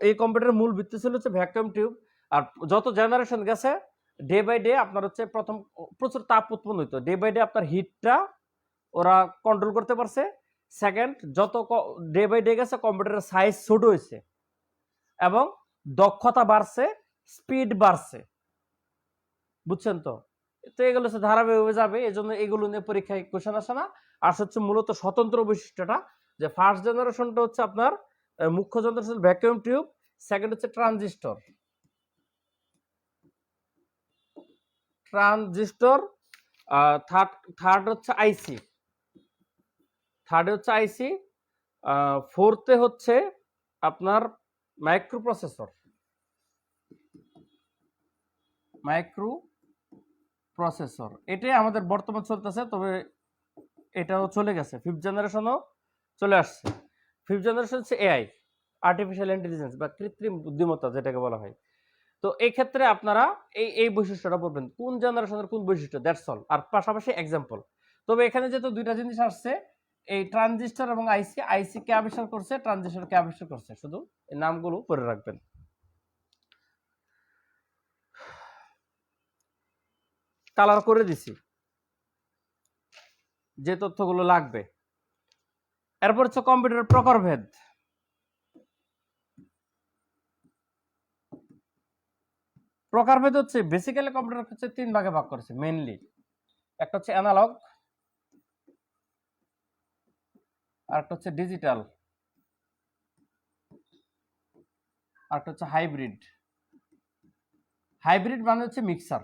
এই কম্পিউটারের মূল ভিত্তি ছিল হচ্ছে ভ্যাকুয়াম টিউব। আর যত জেনারেশন গেছে ডে বাই ডে আপনার হচ্ছে প্রথম প্রচুর তাপ উৎপন্ন হইতো, ডে বাই ডে আপনার হিটটা ওরা কন্ট্রোল করতে পারছে। সেকেন্ড, যত ডে বাই ডে গেছে কম্পিউটারের সাইজ ছোট হয়েছে এবং দক্ষতা বাড়ছে, স্পিড বাড়ছে, বুঝছেন তো? তো এগুলো হচ্ছে ধারাবাহিকভাবে যাবে, এই জন্য এগুলো নিয়ে পরীক্ষায় কোশ্চেন আসে না। আর হচ্ছে মূলত স্বতন্ত্র বৈশিষ্ট্যটা যে ফার্স্ট জেনারেশনটা হচ্ছে আপনার মুখ্য যন্ত্র ছিল ভ্যাকুয়াম টিউব, সেকেন্ড হচ্ছে ট্রানজিস্টর, থার্ড হচ্ছে আইসি, ফোর্থে হচ্ছে আপনার মাইক্রো প্রসেসর, এটাই আমাদের বর্তমান চলতেছে। তবে এটাও চলে গেছে, ফিফথ জেনারেশনও চলে আসছে। ফিফথ জেনারেশন হচ্ছে এআই, আর্টিফিশিয়াল ইন্টেলিজেন্স বা কৃত্রিম বুদ্ধিমত্তা যেটাকে বলা হয়। তো এই ক্ষেত্রে আপনারা এই বৈশিষ্ট্যটা পড়বেন, কোন জেনারেশনের কোন বৈশিষ্ট্য, দ্যাটস অল। আর পাশাপাশি এক্সাম্পল। তবে এখানে যেহেতু 2টা জিনিস আসছে, এই ট্রানজিস্টর এবং আইসি কে আবিষ্কার করছে, ট্রানজিস্টর কে আবিষ্কার করছে, শুধু এই নামগুলো পড়ে রাখবেন। কালার করে দিছি যে তথ্যগুলো লাগবে। এরপর হচ্ছে কম্পিউটার প্রকারভেদ। প্রকারভেদ হচ্ছে বেসিক্যালি কম্পিউটার হচ্ছে 3 ভাগে ভাগ করেছে মেইনলি। একটা হচ্ছে অ্যানালগ, আর একটা হচ্ছে ডিজিটাল, আর একটা হচ্ছে হাইব্রিড। হাইব্রিড মানে হচ্ছে মিক্সার,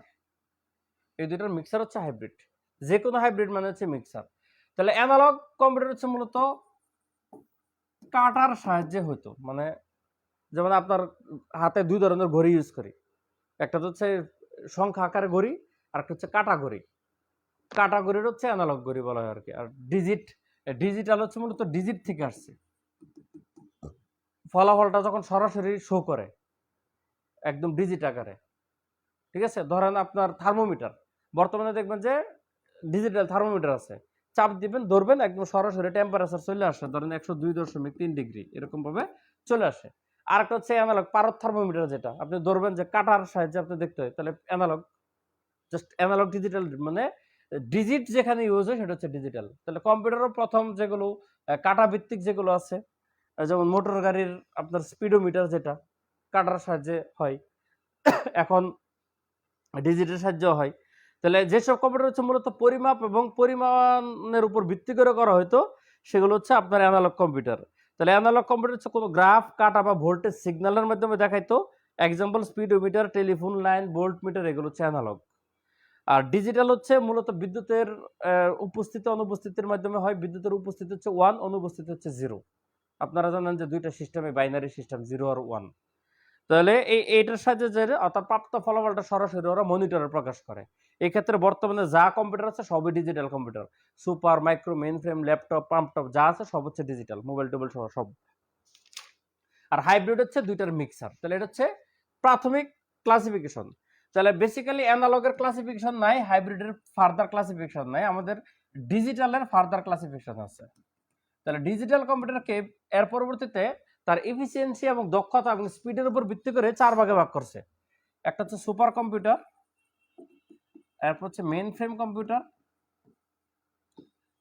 এই দুইটার মিক্সার হচ্ছে হাইব্রিড। যে কোনো হাইব্রিড মানে হচ্ছে মিক্সার। তাহলে অ্যানালগ কম্পিউটার হচ্ছে মূলত কাটার সাহায্যে হতো, মানে যেমন আপনার হাতে 2 ধরনের ঘড়ি ইউজ করি, একটা হচ্ছে সংখ্যা আকারে ঘড়ি, আর একটা হচ্ছে কাটা ঘড়ি। কাটা ঘড়ির হচ্ছে অ্যানালগ ঘড়ি বলা হয় আর কি। আর ডিজিটাল হচ্ছে মূলত ডিজিট থেকে আসছে, ফলাফলটা যখন সরাসরি শো করে একদম ডিজিট আকারে। ঠিক আছে, ধরেন আপনার থার্মোমিটার, বর্তমানে দেখবেন যে ডিজিটাল থার্মোমিটার আছে, চাপ দিবেন ধরবেন একদম সরাসরি টেম্পারেচার চলে আসে, ধরেন 102.3 ডিগ্রি, এরকম ভাবে চলে আসে। আরেকটা হচ্ছে অ্যানালগ পারদ থার্মোমিটার, যেটা আপনি ধরবেন যে কাটার সাহায্যে আপনি দেখতে হয়, তাহলে অ্যানালগ, জাস্ট অ্যানালগ ডিজিটাল, মানে ডিজিট যেখানে ইউজ হয় সেটা হচ্ছে ডিজিটাল। তাহলে কম্পিউটারও প্রথম যেগুলো কাটা ভিত্তিক যেগুলো আছে, যেমন মোটর গাড়ির আপনার স্পিডোমিটার যেটা কাটার সাহায্যে হয়, এখন ডিজিটের সাহায্য হয়। তাহলে যেসব কম্পিউটার হচ্ছে মূলত পরিমাপ এবং পরিমাণের উপর ভিত্তি করে করা হয়তো, সেগুলো হচ্ছে আপনার অ্যানালগ কম্পিউটার। তাহলে অ্যানালগ কম্পিউটার হচ্ছে কোনো গ্রাফ, কাটা বা ভোল্টেজ সিগন্যালের মাধ্যমে দেখাইতো। Example speedometer, telephone line, volt meter, এগুলো হচ্ছে অ্যানালগ। আর ডিজিটাল হচ্ছে মূলত বিদ্যুতের উপস্থিতি অনুপস্থিতির মাধ্যমে হয়। বিদ্যুতের উপস্থিতি হচ্ছে 1, অনুপস্থিতি হচ্ছে 0। আপনারা জানেন যে দুইটা সিস্টেমে বাইনারি সিস্টেম, 0 আর 1। তাহলে এইটার সাহায্যে যে অর্থাৎ প্রাপ্ত ফলাফলটা সরাসরি ওরা মনিটরে প্রকাশ করে। এই ক্ষেত্রে বর্তমানে যা কম্পিউটার আছে সবই digital computer. Super, micro, mainframe, laptop, palmtop যা আছে সব হচ্ছে ডিজিটাল, মোবাইল টোবাইল সহ সব। আর হাইব্রিড হচ্ছে দুইটার মিক্সার। তাহলে এটা হচ্ছে প্রাথমিক ক্লাসিফিকেশন। তাহলে বেসিক্যালি অ্যানালগের ক্লাসিফিকেশন নাই, হাইব্রিডের ফার্দার ক্লাসিফিকেশন নাই, আমাদের ডিজিটালের ফার্দার ক্লাসিফিকেশন আছে। তাহলে ডিজিটাল কম্পিউটারকে এর পরবর্তীতে তার এফিসিয়েন্সি এবং দক্ষতা এবং স্পিডের উপর ভিত্তি করে 4 ভাগে ভাগ করছে। একটা হচ্ছে সুপার কম্পিউটার, এরপর হচ্ছে মেইন ফ্রেম কম্পিউটার,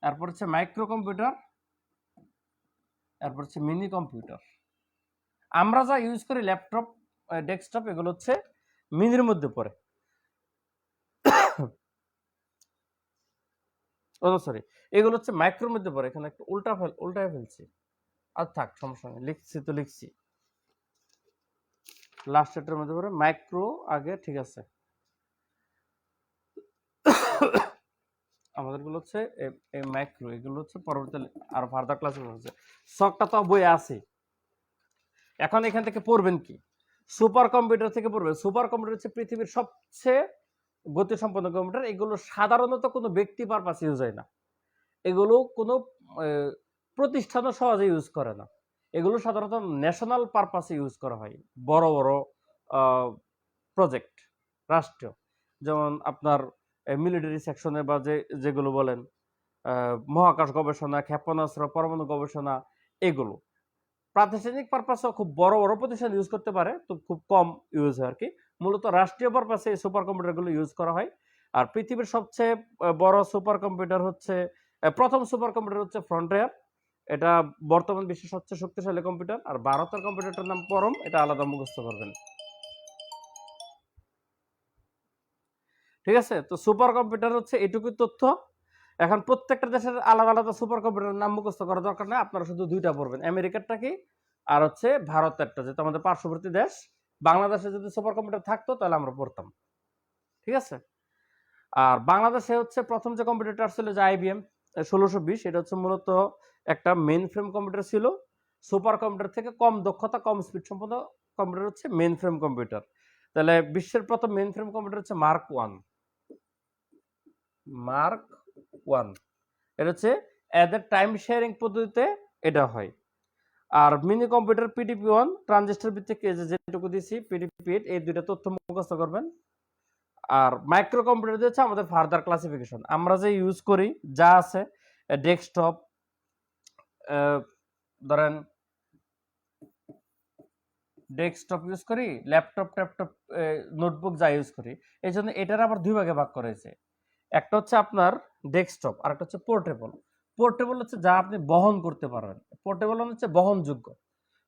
এরপর হচ্ছে মাইক্রো কম্পিউটার, এরপর হচ্ছে মিনি কম্পিউটার। আমরা যা ইউজ করি ল্যাপটপ, ডেস্কটপ, এগুলো হচ্ছে মিনির মধ্যে পড়ে। ও সরি, এগুলো হচ্ছে মাইক্রোর মধ্যে পড়ে। এখানে একটা উল্টায় ফেলছি। আর থাক, সমস্যা নেই, লিখছি লাস্ট চ্যাপ্টারের মধ্যে পড়ে মাইক্রো আগে, ঠিক আছে। আমাদের গুলো হচ্ছে এই মাইক্রো, এগুলো হচ্ছে পরবর্তী আর ফার্দার ক্লাসে হচ্ছে। শখটা তো বইয়ে আছে। এখন এখান থেকে পড়বেন কি, সুপার কম্পিউটার থেকে পড়বেন। সুপার কম্পিউটার হচ্ছে পৃথিবীর সবচেয়ে গতিসম্পন্ন কম্পিউটার। এগুলো সাধারণত কোনো ব্যক্তি পারপাস ইউজ হয় না, এগুলো কোনো প্রতিষ্ঠানও সহজে ইউজ করে না। এগুলো সাধারণত ন্যাশনাল পারপাসে ইউজ করা হয়, বড় বড় প্রজেক্ট, রাষ্ট্রীয়, যেমন আপনার মিলিটারি সেকশনে বা যেগুলো বলেন মহাকাশ গবেষণা, ক্ষেপণাস্ত্র, পরমাণু গবেষণা, এগুলো প্রাতিষ্ঠানিক পারপাসও খুব বড় বড় প্রতিষ্ঠান ইউজ করতে পারে, তো খুব কম ইউজ হয় আর কি। মূলত রাষ্ট্রীয় পারপাসে এই সুপার কম্পিউটারগুলো ইউজ করা হয়। আর পৃথিবীর সবচেয়ে বড় সুপার কম্পিউটার হচ্ছে, প্রথম সুপার কম্পিউটার হচ্ছে ফ্রন্টিয়ার। এটা বর্তমান বিশ্বের সবচেয়ে শক্তিশালী কম্পিউটার। আর ভারতের কম্পিউটারটার নাম পরম, এটা আলাদা মুখস্থ করবেন, ঠিক আছে। তো সুপার কম্পিউটার হচ্ছে এটুকুই তথ্য। এখন প্রত্যেকটা দেশের আলাদা আলাদা সুপার কম্পিউটারের নাম মুখস্থ করার দরকার নেই, আপনারা শুধু দুইটা পড়বেন, আমেরিকারটা কি আর হচ্ছে ভারতেরটা, যেটা আমাদের পার্শ্ববর্তী দেশ। বাংলাদেশে যদি সুপার কম্পিউটার থাকতো তাহলে আমরা পড়তাম, ঠিক আছে। আর বাংলাদেশে হচ্ছে প্রথম যে কম্পিউটারটা ছিল যে আইবিএম 1620, এটা হচ্ছে মূলত একটা মেইন ফ্রেম কম্পিউটার ছিল। সুপার কম্পিউটার থেকে কম দক্ষতা, কম স্পিড সম্পন্ন কম্পিউটার হচ্ছে মেইন ফ্রেম কম্পিউটার। তাহলে বিশ্বের প্রথম মেইন ফ্রেম কম্পিউটার হচ্ছে মার্ক 1। এটা হচ্ছে এদের টাইম শেয়ারিং পদ্ধতিতে এটা হয়। আর মিনি কম্পিউটার পিডিপি-1 ট্রানজিস্টর ভিত্তিক, যেটুকু দিছি পিডিপি-8, এই দুইটা তথ্য মুখস্থ করবেন। আর মাইক্রো কম্পিউটার হচ্ছে আমাদের ফার্দার ক্লাসিফিকেশন, আমরা যে ইউজ করি যা আছে ডেস্কটপ, ধরেন ডেস্কটপ ইউজ করি, ল্যাপটপ ট্যাপটপ, নোটবুক যা ইউজ করি, এই জন্য এটার আবার দুই ভাগে ভাগ করেছে। একটা হচ্ছে আপনার ডেস্কটপ, আর একটা হচ্ছে পোর্টেবল। পোর্টেবল হচ্ছে যা আপনি বহন করতে পারবেন, পোর্টেবল হচ্ছে বহনযোগ্য।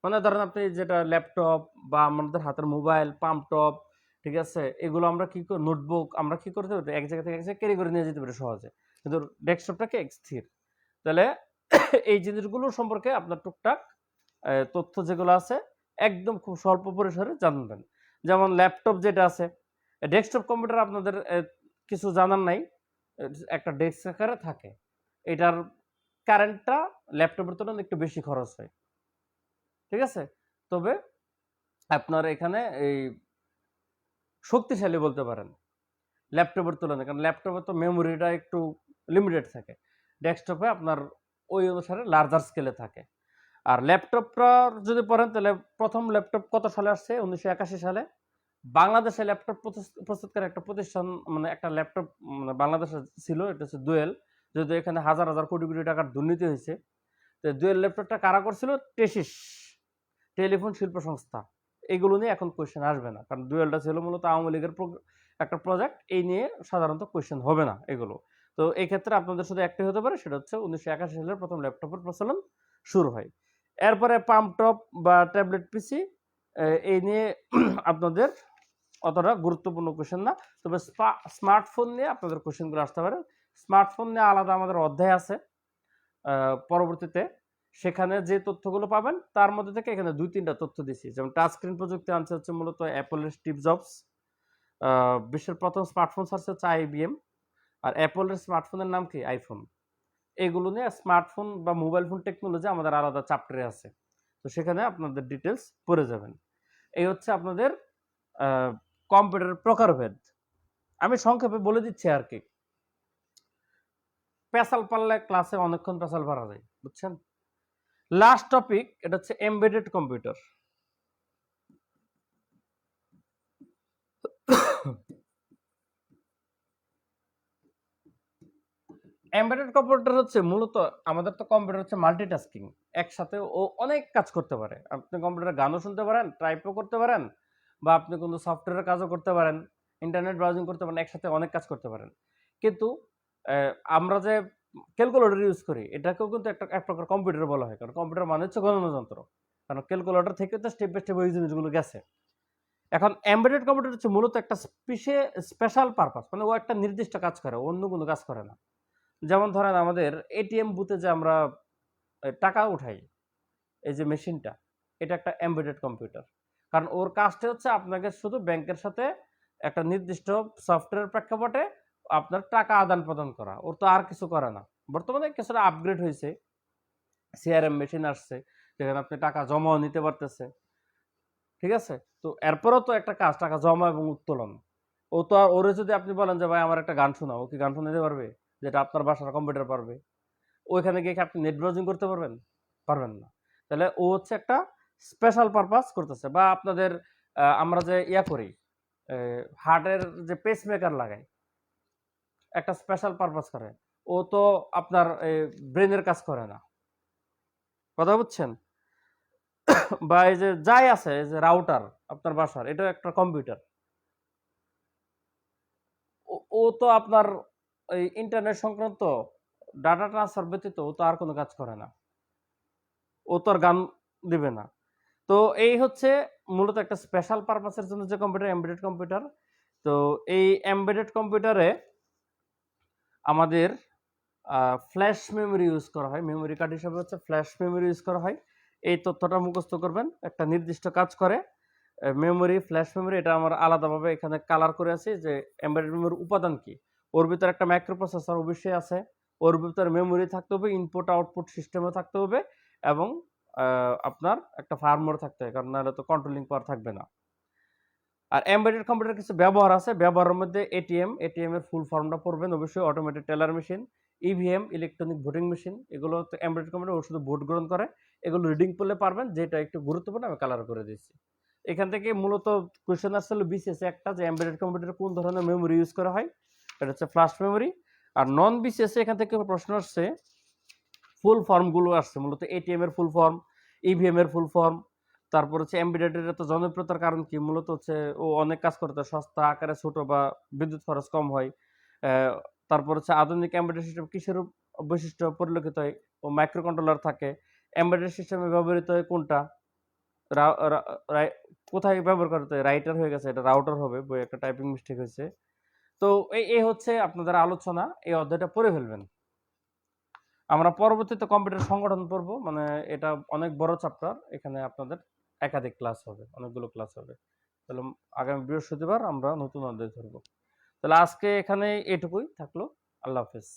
মানে ধরেন আপনি যেটা ল্যাপটপ বা আমাদের হাতের মোবাইল, পাম্পটপ, ঠিক আছে, এগুলো আমরা কি করি, নোটবুক আমরা কি করতে পারি, এক জায়গা থেকে এক জায়গায় ক্যারি করে নিয়ে যেতে পারি সহজে, কিন্তু ডেস্কটপটাকে স্থির। তাহলে এই জিনিসগুলো সম্পর্কে আপনার টুকটাক তথ্য যেগুলো আছে একদম খুব স্বল্প পরিসরে জানবেন। যেমন ল্যাপটপ যেটা আছে, ডেস্কটপ কম্পিউটার আপনাদের কিছু জানার নাই, একটা ডেস্ক আকারে থাকে। এটার কারেন্টটা ল্যাপটপের তুলনায় একটু বেশি খরচ হয়, ঠিক আছে। তবে আপনার এখানে এই শক্তিশালী বলতে পারেন ল্যাপটপের তুলনায়, কারণ ল্যাপটপে তো মেমোরিটা একটু লিমিটেড থাকে, ডেস্কটপে আপনার ওই অনুসারে লার্জার স্কেলে থাকে। আর ল্যাপটপটা যদি পড়েন তাহলে প্রথম ল্যাপটপ কত সালে আসছে, 1981 সালে। বাংলাদেশে ল্যাপটপ প্রস্তুতকারী একটা প্রতিষ্ঠান, মানে একটা ল্যাপটপ মানে বাংলাদেশে ছিল, এটা হচ্ছে ডুয়েল। যদিও এখানে হাজার হাজার কোটি কোটি টাকার দুর্নীতি হয়েছে। তো ডুয়েল ল্যাপটপটা কারা করছিল, টেসিস, টেলিফোন শিল্প সংস্থা, এগুলো নিয়ে এখন কোয়েশ্চেন আসবে না, কারণ ডুয়েলটা ছিল মূলত আওয়ামী লীগের একটা প্রজেক্ট, এই নিয়ে সাধারণত কোয়েশ্চেন হবে না এগুলো। তো এই ক্ষেত্রে আপনাদের শুধু একটাই হতে পারে, সেটা হচ্ছে 1981 সালের প্রথম ল্যাপটপের প্রচলন শুরু হয়। এরপরে পাম্প টপ বা ট্যাবলেট পিসি, এই নিয়ে আপনাদের অতটা গুরুত্বপূর্ণ কোয়েশ্চেন না। তবে স্মার্টফোন নিয়ে আপনাদের কোয়েশ্চেনগুলো আসতে পারে। স্মার্টফোন নিয়ে আলাদা আমাদের অধ্যায় আছে পরবর্তীতে, সেখানে যে তথ্যগুলো পাবেন তার মধ্যে থেকে এখানে 2-3টা তথ্য দিছি। যেমন টাচ স্ক্রিন প্রযুক্তি আনছে হচ্ছে মূলত অ্যাপলের স্টিভ জবস। বিশ্বের প্রথম স্মার্টফোন ছাড়ছে হচ্ছে আইবিএম। আর অ্যাপলের স্মার্টফোনের নাম কি? আইফোন। এগুলো নিয়ে স্মার্টফোন বা মোবাইল ফোন টেকনোলজি আমাদের আলাদা চ্যাপ্টারে আছে। তো সেখানে আপনাদের ডিটেলস পড়ে যাবেন। এই হচ্ছে আপনাদের কম্পিউটারের প্রকারভেদ। আমি সংক্ষেপে বলে দিচ্ছি আর কি। পেশাল পারলে ক্লাসে অনেকক্ষণ পেশাল পারা যায়, বুঝছেন? লাস্ট টপিক, এটা হচ্ছে এমবেডেড কম্পিউটার। এমবেডেড কম্পিউটার হচ্ছে মূলত, আমাদের তো কম্পিউটার হচ্ছে মাল্টিটাস্কিং, একসাথে ও অনেক কাজ করতে পারে। আপনি কম্পিউটারে গানও শুনতে পারেন, টাইপও করতে পারেন, বা আপনি কোনো সফটওয়্যারের কাজও করতে পারেন, ইন্টারনেট ব্রাউজিং করতে পারেন, একসাথে অনেক কাজ করতে পারেন। কিন্তু আমরা যে ক্যালকুলেটর ইউজ করি, এটাকেও কিন্তু এক প্রকার কম্পিউটার বলা হয়, কারণ কম্পিউটার মানে হচ্ছে গণনা যন্ত্র, কারণ ক্যালকুলেটর থেকে তো স্টেপ বাই স্টেপ ওই জিনিসগুলো গেছে। এখন এমবেডেড কম্পিউটার হচ্ছে মূলত একটা স্পেশাল পারপাস, মানে ও একটা নির্দিষ্ট কাজ করে, অন্য কোনো কাজ করে না। যেমন ধরেন আমাদের এটিএম বুথে যে আমরা টাকা উঠাই, এই যে মেশিনটা, এটা একটা এমবেডেড কম্পিউটার। কারণ ওর কাজটা হচ্ছে আপনাকে শুধু ব্যাংকের সাথে একটা নির্দিষ্ট সফটওয়্যার প্রেক্ষাপটে আপনার টাকা আদান প্রদান করা, ওর তো আর কিছু করে না। বর্তমানে কিছুটা আপগ্রেড হয়েছে, সিআরএম মেশিন আসছে, যেখানে আপনি টাকা জমাও নিতে পারতেছে, ঠিক আছে? তো এরপরও তো একটা কাজ, টাকা জমা এবং উত্তোলন। ও তো আর, ওরে যদি আপনি বলেন যে ভাই আমার একটা গান শোনাও, ও কি গান শোনাতে পারবে? যেটা আপনার বাসার কম্পিউটার পারবে? ওইখানে গিয়ে কি আপনি নেট ব্রাউজিং করতে পারবেন? পারবেন না। তাহলে ও হচ্ছে একটা স্পেশাল পারপাস করতেছে। বা আপনাদের আমরা যে ইয়া করি, হার্টের যে পেসমেকার লাগাই, একটা স্পেশাল পারপাস করে। ও তো আপনার ব্রেনের কাজ করে না। কথা বুঝছেন? বা এই যে যাই আছে, এই যে রাউটার আপনার বাসার, এটাও একটা কম্পিউটার। ও তো আপনার এই ইন্টারনেট সংক্রান্ত ডাটা ট্রান্সফার ব্যতীত ও তো আর কোনো কাজ করে না। ও তো আর গান দিবে না। তো এই হচ্ছে মূলত একটা স্পেশাল পারপাসের জন্য যে কম্পিউটার, এমবেডেড কম্পিউটার। তো এই এমবেডেড কম্পিউটারে আমাদের ফ্ল্যাশ মেমোরি ইউজ করা হয়, মেমোরি কার্ড হিসাবে হচ্ছে ফ্ল্যাশ মেমোরি ইউজ করা হয়। এই তথ্যটা মুখস্থ করবেন, একটা নির্দিষ্ট কাজ করে মেমোরি, ফ্ল্যাশ মেমোরি। এটা আমার আলাদাভাবে এখানে কালার করে আছে যে এমবেডেড মেমোরির উপাদান কি। ওর ভিতরে একটা মাইক্রো প্রসেসর অবশ্যই আছে, ওর ভিতরে মেমোরি থাকতে হবে, ইনপুট আউটপুট সিস্টেমও থাকতে হবে, এবং আপনার একটা ফার্মওয়্যার থাকতে হবে, কারণ নাহলে তো কন্ট্রোলিং পাওয়ার থাকবে না। আর এমবেডেড কম্পিউটার কিছু ব্যবহার আছে, ব্যবহারের মধ্যে এটিএম এর ফুল ফর্মটা পড়বেন অবশ্যই, automated teller machine, EVM electronic voting machine, এগুলো তো এমবেডেড কম্পিউটার, ও শুধু ভোট গ্রহণ করে। এগুলো রিডিং পড়লে পারবেন, যেটা একটু গুরুত্বপূর্ণ আমি কালার করে দিচ্ছি। এখান থেকে মূলত কোয়েশ্চেন আসছিল বিসিএস একটা, যে এমবেডেড কম্পিউটারে কোন ধরনের মেমোরি ইউজ করা হয়, এটা হচ্ছে ফ্ল্যাশ মেমোরি। আর নন বিসিএস এখান থেকে প্রশ্ন আসছে, ফুল ফর্মগুলো আসছে মূলত এটিএম এর ফুল ফর্ম, ইভিএম এর ফুল ফর্ম। তারপর হচ্ছে এমবেডেডের এত জনপ্রিয়তার কারণ কি, মূলত হচ্ছে ও অনেক কাজ করতে সস্তা, আকারে ছোট, বা বিদ্যুৎ খরচ কম হয়। তারপর হচ্ছে আধুনিক এমবেডেড সিস্টেম কিসের বৈশিষ্ট্য পরিলক্ষিত হয়? ও মাইক্রো কন্ট্রোলার থাকে। এমবেডেড সিস্টেমে ব্যবহৃত হয় কোনটা? কোথায় ব্যবহার করতে হয়? রাইটার হয়ে গেছে, এটা রাউটার হবে, বই একটা টাইপিং মিস্টেক হয়েছে। তো এই হচ্ছে আপনাদের আলোচনা, এই অধ্যায়টা পড়ে ফেলবেন। আমরা পরবর্তীতে কম্পিউটার সংগঠন পড়ব, মানে এটা অনেক বড় চ্যাপ্টার, এখানে আপনাদের একাধিক ক্লাস হবে, অনেকগুলো ক্লাস হবে। তাহলে আগামী বৃহস্পতিবার আমরা নতুন অধ্যায় ধরবো। তাহলে আজকে এখানে এটুকুই থাকলো। আল্লাহ হাফেজ।